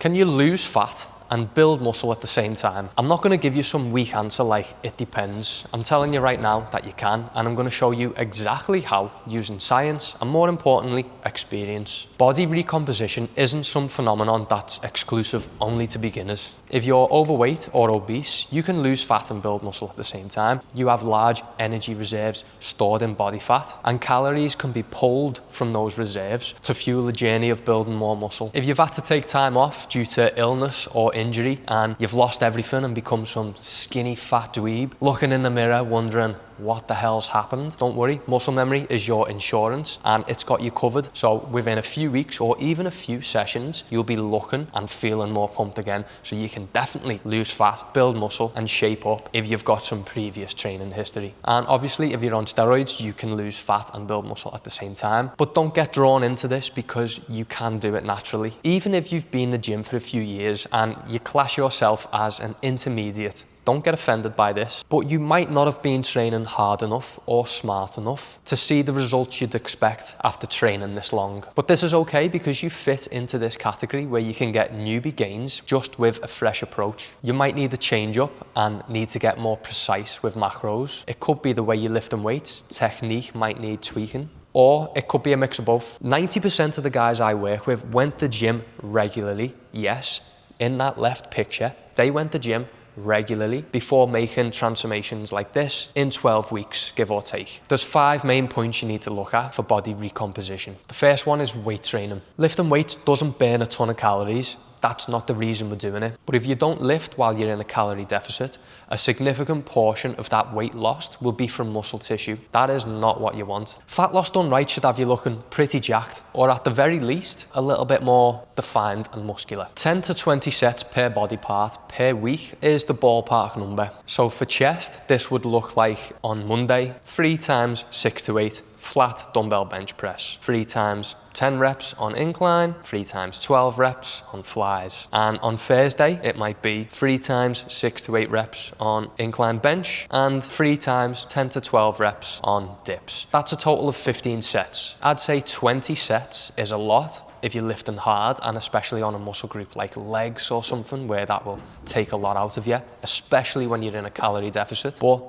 Can you lose fat and build muscle at the same time? I'm not going to give you some weak answer like it depends. I'm telling you right now that you can, and I'm going to show you exactly how, using science and more importantly, experience. Body recomposition isn't some phenomenon that's exclusive only to beginners. If you're overweight or obese, you can lose fat and build muscle at the same time. You have large energy reserves stored in body fat, and calories can be pulled from those reserves to fuel the journey of building more muscle. If you've had to take time off due to illness or injury and you've lost everything and become some skinny fat dweeb, looking in the mirror wondering what the hell's happened, don't worry, muscle memory is your insurance and it's got you covered. So within a few weeks or even a few sessions, you'll be looking and feeling more pumped again. So you can definitely lose fat, build muscle and shape up if you've got some previous training history. And obviously if you're on steroids, you can lose fat and build muscle at the same time. But don't get drawn into this because you can do it naturally. Even if you've been in the gym for a few years and you class yourself as an intermediate, don't get offended by this, but you might not have been training hard enough or smart enough to see the results you'd expect after training this long. But this is okay because you fit into this category where you can get newbie gains just with a fresh approach. You might need to change up and need to get more precise with macros. It could be the way you're lifting weights, technique might need tweaking. Or it could be a mix of both. 90% of the guys I work with went to the gym regularly. Yes, in that left picture, they went to the gym regularly before making transformations like this in 12 weeks, give or take. There's 5 main points you need to look at for body recomposition. The first one is weight training. Lifting weights doesn't burn a ton of calories. That's not the reason we're doing it. But if you don't lift while you're in a calorie deficit, a significant portion of that weight lost will be from muscle tissue. That is not what you want. Fat loss done right should have you looking pretty jacked, or at the very least, a little bit more defined and muscular. 10 to 20 sets per body part per week is the ballpark number. So for chest, this would look like on Monday, 3 times 6 to 8 flat dumbbell bench press, 3 times 10 reps on incline, 3 times 12 reps on flies. And on Thursday, it might be 3 times 6 to 8 reps on incline bench and 3 times 10 to 12 reps on dips. That's a total of 15 sets. I'd say 20 sets is a lot if you're lifting hard, and especially on a muscle group like legs or something where that will take a lot out of you, especially when you're in a calorie deficit. But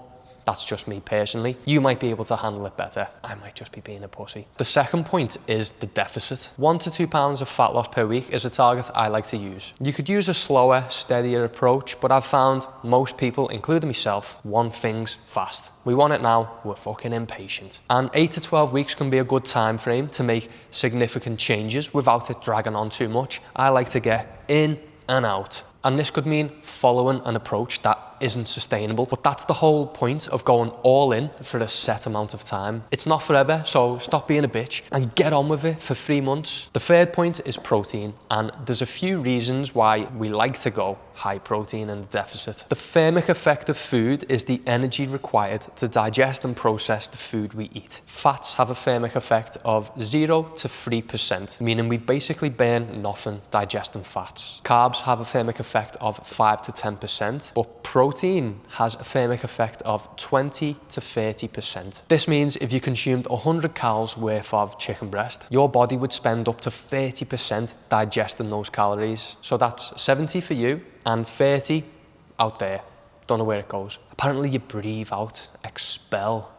that's just me personally. You might be able to handle it better. I might just be being a pussy. The second point is the deficit. 1 to 2 pounds of fat loss per week is a target I like to use. You could use a slower, steadier approach, but I've found most people, including myself, want things fast. We want it now, we're fucking impatient. And 8 to 12 weeks can be a good time frame to make significant changes without it dragging on too much. I like to get in and out. And this could mean following an approach that isn't sustainable, but that's the whole point of going all in for a set amount of time. It's not forever, so stop being a bitch and get on with it for 3 months. The third point is protein, and there's a few reasons why we like to go high protein in the deficit. The FMIC effect of food is the energy required to digest and process the food we eat. Fats have a FMIC effect of 0 to 3%, meaning we basically burn nothing digesting fats. Carbs have a FMIC effect of 5 to 10%, but protein has a FMIC effect of 20 to 30%. This means if you consumed 100 calories worth of chicken breast, your body would spend up to 30% digesting those calories. So that's 70 for you and 30 out there. Don't know where it goes. Apparently you breathe out, expel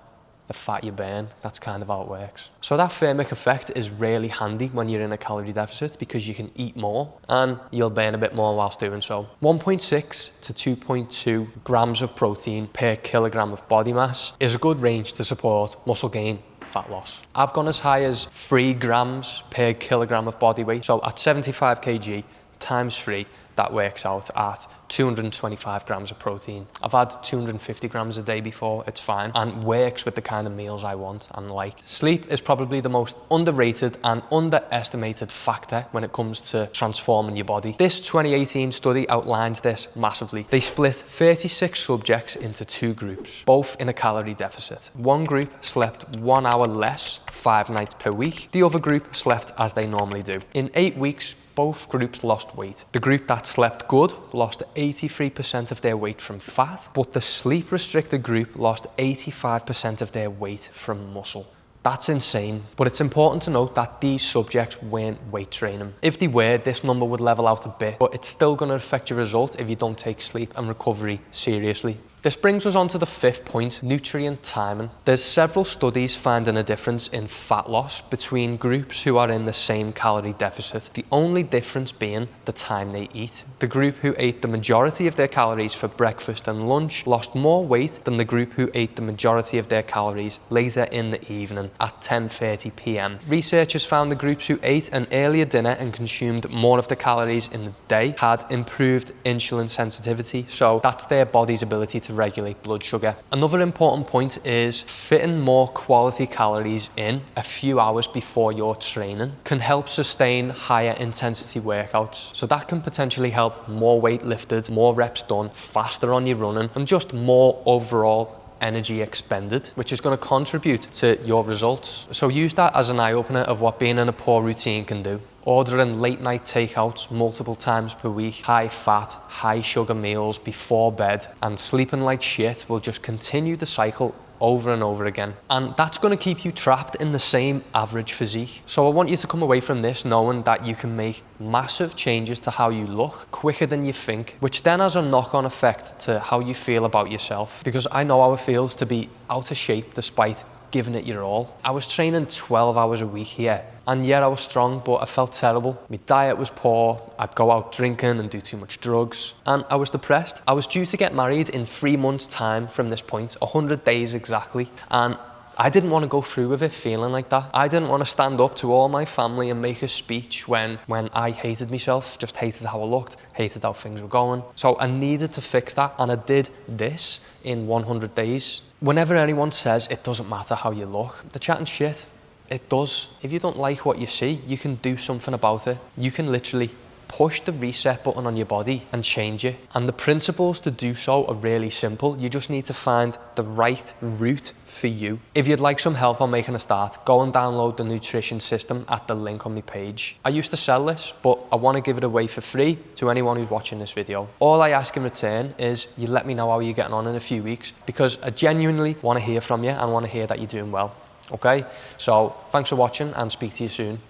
the fat you burn. That's kind of how it works. So that FMIC effect is really handy when you're in a calorie deficit because you can eat more and you'll burn a bit more whilst doing so. 1.6 to 2.2 grams of protein per kilogram of body mass is a good range to support muscle gain, fat loss. I've gone as high as 3 grams per kilogram of body weight. So at 75 kg times 3, that works out at 225 grams of protein. I've had 250 grams a day before, it's fine, and works with the kind of meals I want and like. Sleep is probably the most underrated and underestimated factor when it comes to transforming your body. This 2018 study outlines this massively. They split 36 subjects into 2 groups, both in a calorie deficit. One group slept 1 hour less, 5 nights per week. The other group slept as they normally do. In 8 weeks, both groups lost weight. The group that slept good lost 83% of their weight from fat, but the sleep restricted group lost 85% of their weight from muscle. That's insane. But it's important to note that these subjects weren't weight training. If they were, this number would level out a bit, but it's still going to affect your result if you don't take sleep and recovery seriously. This brings us on to the fifth point, nutrient timing. There's several studies finding a difference in fat loss between groups who are in the same calorie deficit, the only difference being the time they eat. The group who ate the majority of their calories for breakfast and lunch lost more weight than the group who ate the majority of their calories later in the evening at 10:30 p.m. Researchers found the groups who ate an earlier dinner and consumed more of the calories in the day had improved insulin sensitivity, so that's their body's ability to regulate blood sugar. Another important point is fitting more quality calories in a few hours before your training can help sustain higher intensity workouts. So that can potentially help more weight lifted, more reps done, faster on your running, and just more overall energy expended, which is going to contribute to your results. So use that as an eye-opener of what being in a poor routine can do. Ordering late night takeouts multiple times per week, high fat, high sugar meals before bed, and sleeping like shit will just continue the cycle over and over again. And that's going to keep you trapped in the same average physique. So I want you to come away from this knowing that you can make massive changes to how you look quicker than you think, which then has a knock-on effect to how you feel about yourself. Because I know how it feels to be out of shape despite giving it your all. I was training 12 hours a week here, and yeah, I was strong, but I felt terrible. My diet was poor, I'd go out drinking and do too much drugs, and I was depressed. I was due to get married in 3 months' time from this point, 100 days exactly, and I didn't want to go through with it feeling like that. I didn't want to stand up to all my family and make a speech when I hated myself, just hated how I looked, hated how things were going. So I needed to fix that, and I did this in 100 days. Whenever anyone says it doesn't matter how you look, they're chatting shit. It does. If you don't like what you see, you can do something about it. You can literally push the reset button on your body and change it. And the principles to do so are really simple. You just need to find the right route for you. If you'd like some help on making a start, go and download the nutrition system at the link on my page. I used to sell this, but I want to give it away for free to anyone who's watching this video. All I ask in return is you let me know how you're getting on in a few weeks, because I genuinely want to hear from you and want to hear that you're doing well. Okay, so thanks for watching and speak to you soon.